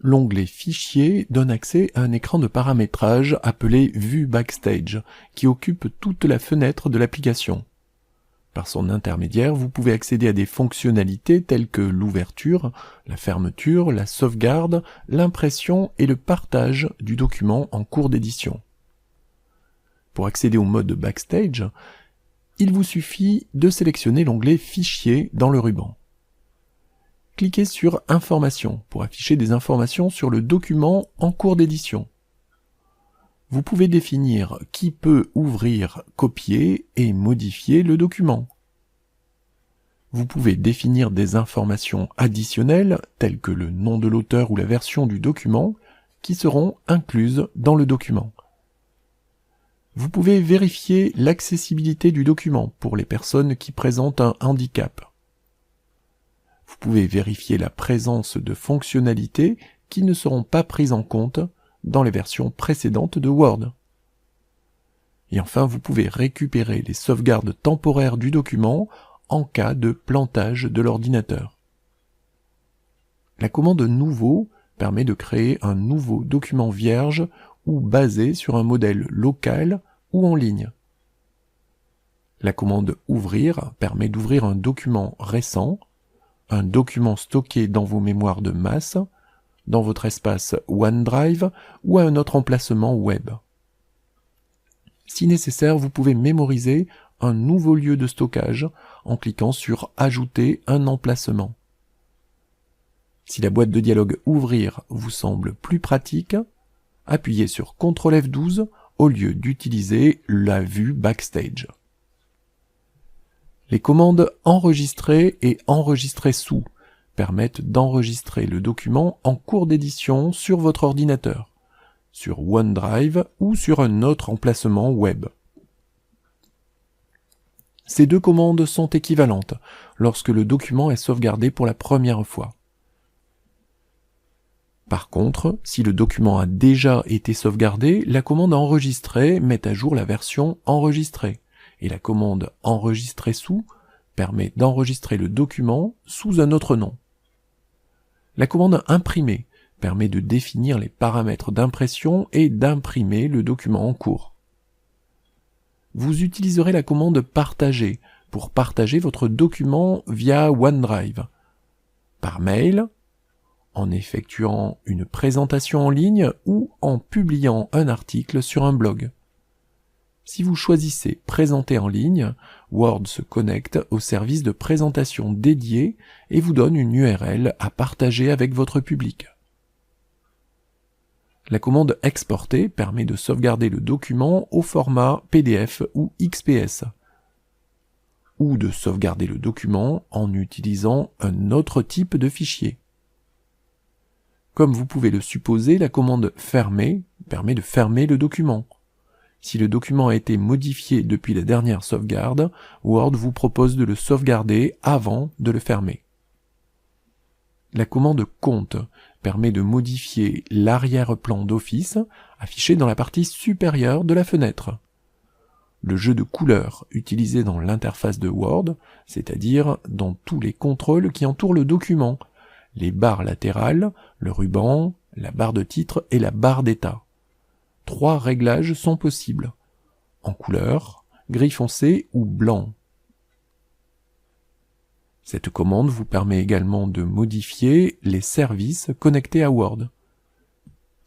L'onglet Fichier donne accès à un écran de paramétrage appelé Vue Backstage, qui occupe toute la fenêtre de l'application. Par son intermédiaire, vous pouvez accéder à des fonctionnalités telles que l'ouverture, la fermeture, la sauvegarde, l'impression et le partage du document en cours d'édition. Pour accéder au mode Backstage, il vous suffit de sélectionner l'onglet Fichier dans le ruban. Cliquez sur Informations pour afficher des informations sur le document en cours d'édition. Vous pouvez définir qui peut ouvrir, copier et modifier le document. Vous pouvez définir des informations additionnelles, telles que le nom de l'auteur ou la version du document, qui seront incluses dans le document. Vous pouvez vérifier l'accessibilité du document pour les personnes qui présentent un handicap. Vous pouvez vérifier la présence de fonctionnalités qui ne seront pas prises en compte dans les versions précédentes de Word. Et enfin, vous pouvez récupérer les sauvegardes temporaires du document en cas de plantage de l'ordinateur. La commande Nouveau permet de créer un nouveau document vierge ou basé sur un modèle local ou en ligne. La commande Ouvrir permet d'ouvrir un document récent, un document stocké dans vos mémoires de masse, dans votre espace OneDrive ou à un autre emplacement web. Si nécessaire, vous pouvez mémoriser un nouveau lieu de stockage en cliquant sur Ajouter un emplacement. Si la boîte de dialogue Ouvrir vous semble plus pratique, appuyez sur CTRL F12 au lieu d'utiliser la vue Backstage. Les commandes Enregistrer et Enregistrer sous permettent d'enregistrer le document en cours d'édition sur votre ordinateur, sur OneDrive ou sur un autre emplacement web. Ces deux commandes sont équivalentes lorsque le document est sauvegardé pour la première fois. Par contre, si le document a déjà été sauvegardé, la commande Enregistrer met à jour la version enregistrée, et la commande Enregistrer sous permet d'enregistrer le document sous un autre nom. La commande Imprimer permet de définir les paramètres d'impression et d'imprimer le document en cours. Vous utiliserez la commande Partager pour partager votre document via OneDrive, par mail, en effectuant une présentation en ligne ou en publiant un article sur un blog. Si vous choisissez Présenter en ligne, Word se connecte au service de présentation dédié et vous donne une URL à partager avec votre public. La commande Exporter permet de sauvegarder le document au format PDF ou XPS, ou de sauvegarder le document en utilisant un autre type de fichier. Comme vous pouvez le supposer, la commande Fermer permet de fermer le document. Si le document a été modifié depuis la dernière sauvegarde, Word vous propose de le sauvegarder avant de le fermer. La commande Compte permet de modifier l'arrière-plan d'Office affiché dans la partie supérieure de la fenêtre. Le jeu de couleurs utilisé dans l'interface de Word, c'est-à-dire dans tous les contrôles qui entourent le document, les barres latérales, le ruban, la barre de titre et la barre d'état. 3 réglages sont possibles, en couleur, gris foncé ou blanc. Cette commande vous permet également de modifier les services connectés à Word.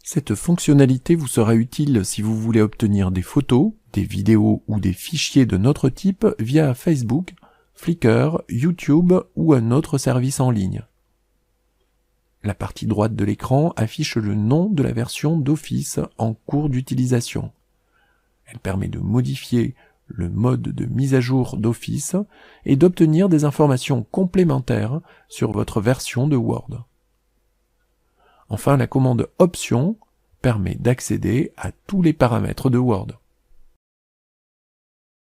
Cette fonctionnalité vous sera utile si vous voulez obtenir des photos, des vidéos ou des fichiers de notre type via Facebook, Flickr, YouTube ou un autre service en ligne. La partie droite de l'écran affiche le nom de la version d'Office en cours d'utilisation. Elle permet de modifier le mode de mise à jour d'Office et d'obtenir des informations complémentaires sur votre version de Word. Enfin, la commande Options permet d'accéder à tous les paramètres de Word.